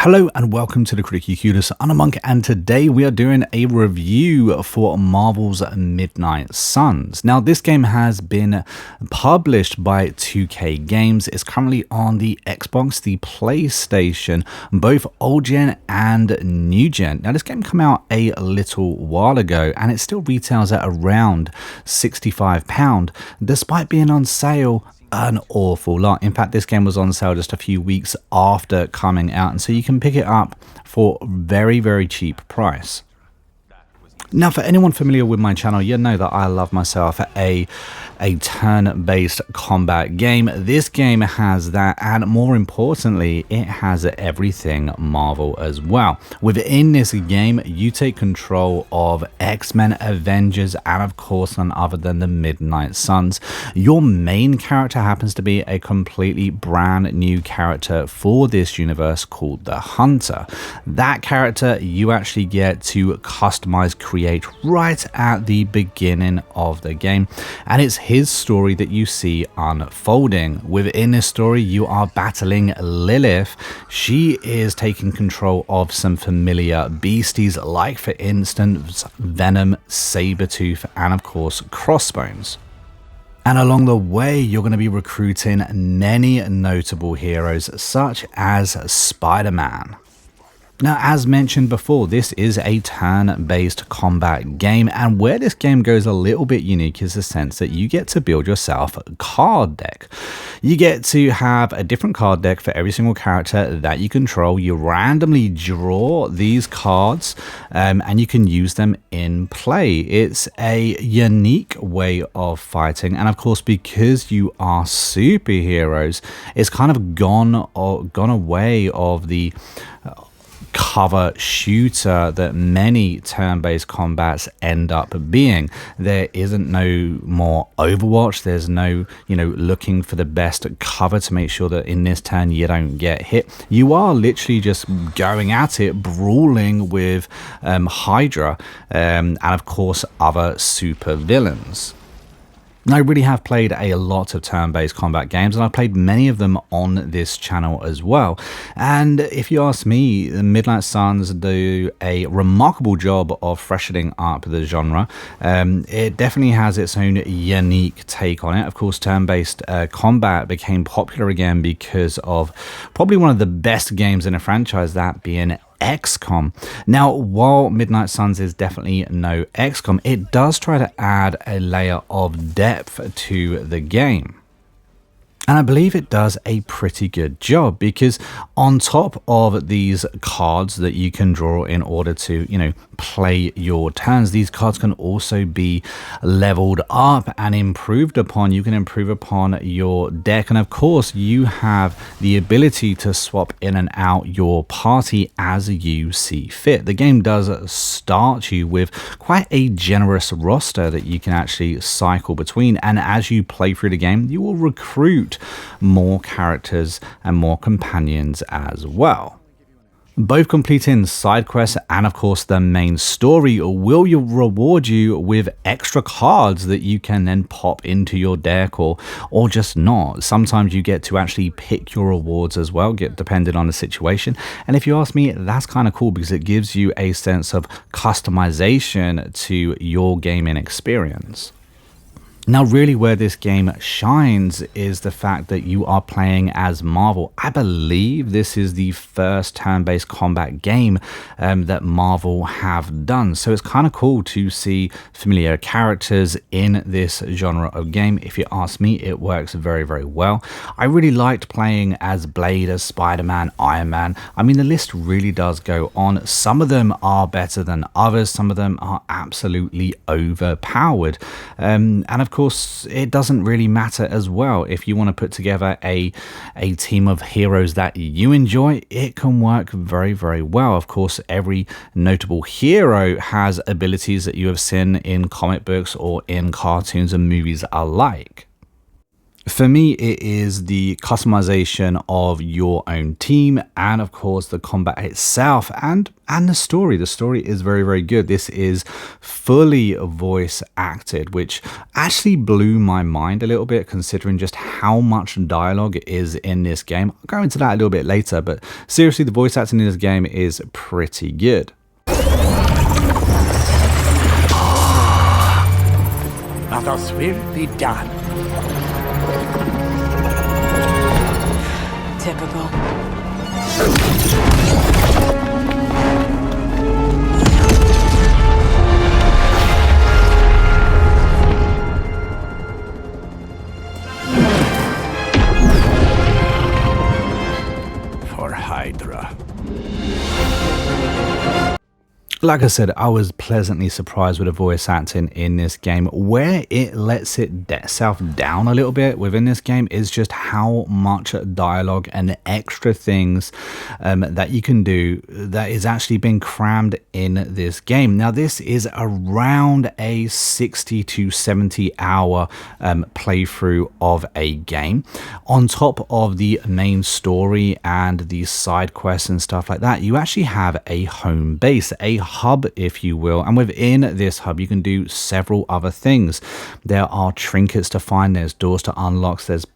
Hello and welcome to the Critically Curious. I'm a Monk, and today we are doing a review for Marvel's Midnight Suns. Now, this game has been published by 2K Games. It's currently on the Xbox, the PlayStation, both old gen and new gen. Now, this game came out a little while ago and it still retails at around £65, despite being on sale an awful lot. In fact, this game was on sale just a few weeks after coming out, and so you can pick it up for very, very cheap price. Now, for anyone familiar with my channel, you know that I love myself a turn-based combat game. This game has that, and more importantly, it has everything Marvel as well. Within this game, you take control of X-Men, Avengers, and of course none other than the Midnight Suns. Your main character happens to be a completely brand new character for this universe called the Hunter. That character you actually get to customize, create right at the beginning of the game, and it's his story that you see unfolding. Within this story, you are battling Lilith. She is taking control of some familiar beasties, like for instance Venom, Sabretooth, and of course Crossbones. And along the way, you're going to be recruiting many notable heroes such as Spider-Man. Now, as mentioned before, this is a turn-based combat game, and where this game goes a little bit unique is the sense that you get to build yourself a card deck. You get to have a different card deck for every single character that you control. You randomly draw these cards, and you can use them in play. It's a unique way of fighting, and of course, because you are superheroes, it's kind of gone away of the cover shooter that many turn-based combats end up being. There isn't no more Overwatch. There's no, looking for the best cover to make sure that in this turn you don't get hit. You are literally just going at it, brawling with Hydra and of course other super villains. I really have played a lot of turn-based combat games, and I've played many of them on this channel as well. And if you ask me, the Midnight Suns do a remarkable job of freshening up the genre. It definitely has its own unique take on it. Of course, turn-based combat became popular again because of probably one of the best games in a franchise, that being XCOM. Now, while Midnight Suns is definitely no XCOM, it does try to add a layer of depth to the game. And I believe it does a pretty good job, because on top of these cards that you can draw in order to, play your turns, these cards can also be leveled up and improved upon. You can improve upon your deck, and of course you have the ability to swap in and out your party as you see fit. The game does start you with quite a generous roster that you can actually cycle between, and as you play through the game, you will recruit more characters and more companions as well. Both completing side quests and of course the main story will reward you with extra cards that you can then pop into your deck, or just not. Sometimes you get to actually pick your rewards as well, depending on the situation. And if you ask me, that's kind of cool because it gives you a sense of customization to your gaming experience. Now, really where this game shines is the fact that you are playing as Marvel. I believe this is the first turn-based combat game that Marvel have done. So it's kind of cool to see familiar characters in this genre of game. If you ask me, it works very, very well. I really liked playing as Blade, as Spider-Man, Iron Man. I mean, the list really does go on. Some of them are better than others. Some of them are absolutely overpowered. And of course, it doesn't really matter as well. If you want to put together a team of heroes that you enjoy, it can work very, very well. Of course, every notable hero has abilities that you have seen in comic books or in cartoons and movies alike. For me, it is the customization of your own team, and of course the combat itself, and the story. The story is very, very good. This is fully voice acted, which actually blew my mind a little bit, considering just how much dialogue is in this game. I'll go into that a little bit later, but seriously, the voice acting in this game is pretty good. Now thus will be done. Typical. For Hydra. Like I said, I was pleasantly surprised with the voice acting in this game. Where it lets itself down a little bit within this game is just how much dialogue and extra things that you can do that is actually being crammed in this game. Now, this is around a 60 to 70 hour playthrough of a game. On top of the main story and the side quests and stuff like that, you actually have a home base, a hub, if you will, and within this hub you can do several other things. There are trinkets to find, there's doors to unlock, there's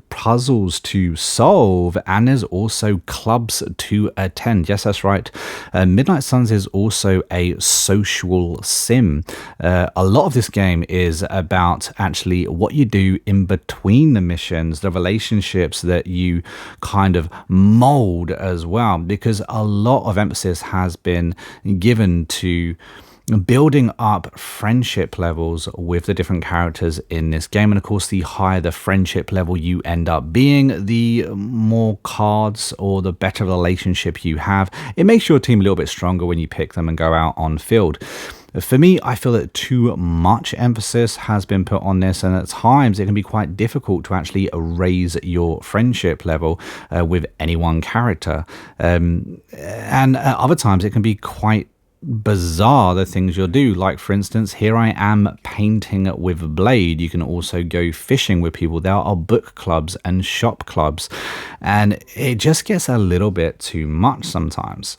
puzzles to solve, and there's also clubs to attend. Yes, that's right. Midnight Suns is also a social sim. A lot of this game is about actually what you do in between the missions, the relationships that you kind of mold as well, because a lot of emphasis has been given to building up friendship levels with the different characters in this game. And of course, the higher the friendship level you end up being, the more cards or the better relationship you have. It makes your team a little bit stronger when you pick them and go out on field. For me, I feel that too much emphasis has been put on this, and at times it can be quite difficult to actually raise your friendship level with any one character. And at other times it can be quite bizarre, the things you'll do. Like, for instance, here I am painting with Blade. You can also go fishing with people. There are book clubs and shop clubs, and it just gets a little bit too much sometimes.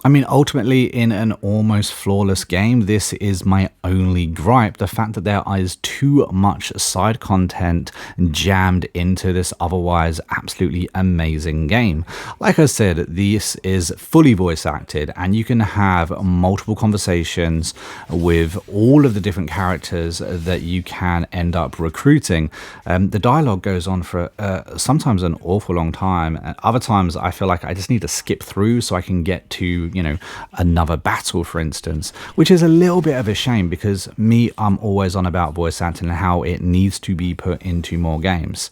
I mean, ultimately, in an almost flawless game, this is my only gripe. The fact that there is too much side content jammed into this otherwise absolutely amazing game. Like I said, this is fully voice acted, and you can have multiple conversations with all of the different characters that you can end up recruiting. The dialogue goes on for sometimes an awful long time. And other times I feel like I just need to skip through so I can get to, you know, another battle, for instance, which is a little bit of a shame, because I'm always on about voice acting and how it needs to be put into more games.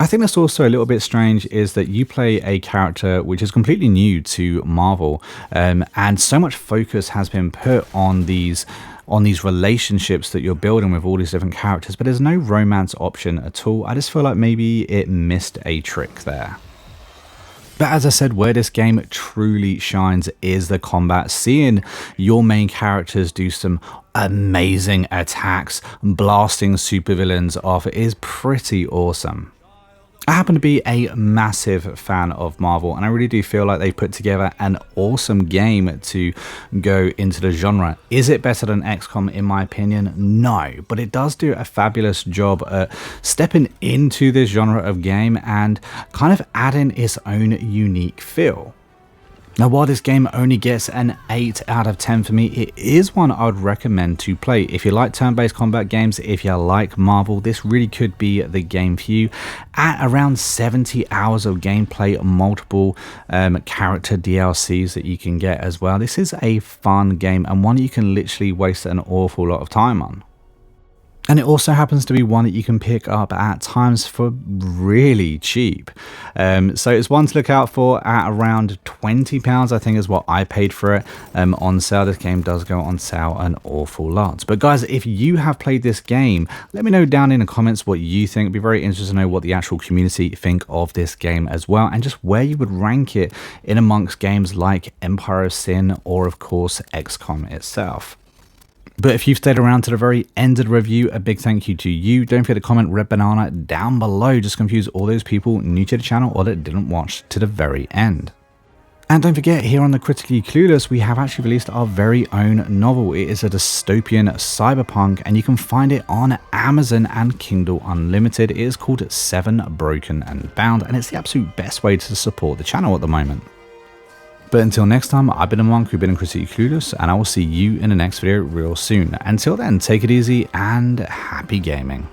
I think that's also a little bit strange, is that you play a character which is completely new to Marvel, and so much focus has been put on these relationships that you're building with all these different characters, but there's no romance option at all. I just feel like maybe it missed a trick there. But as I said, where this game truly shines is the combat. Seeing your main characters do some amazing attacks, blasting supervillains off, is pretty awesome. I happen to be a massive fan of Marvel, and I really do feel like they put together an awesome game to go into the genre. Is it better than XCOM? In my opinion, no, but it does do a fabulous job at stepping into this genre of game and kind of adding its own unique feel. Now, while this game only gets an 8 out of 10 for me, it is one I would recommend to play. If you like turn-based combat games, if you like Marvel, this really could be the game for you. At around 70 hours of gameplay, multiple character DLCs that you can get as well. This is a fun game, and one you can literally waste an awful lot of time on. And it also happens to be one that you can pick up at times for really cheap. So it's one to look out for at around £20, I think is what I paid for it on sale. This game does go on sale an awful lot. But guys, if you have played this game, let me know down in the comments what you think. It'd be very interesting to know what the actual community think of this game as well, and just where you would rank it in amongst games like Empire of Sin or, of course, XCOM itself. But if you've stayed around to the very end of the review, a big thank you to you. Don't forget to comment Red Banana down below. Just confuse all those people new to the channel or that didn't watch to the very end. And don't forget, here on the Critically Clueless, we have actually released our very own novel. It is a dystopian cyberpunk, and you can find it on Amazon and Kindle Unlimited. It is called Seven Broken and Bound, and it's the absolute best way to support the channel at the moment. But until next time, I've been a monk who's been Critically Clueless, and I will see you in the next video real soon. Until then, take it easy and happy gaming.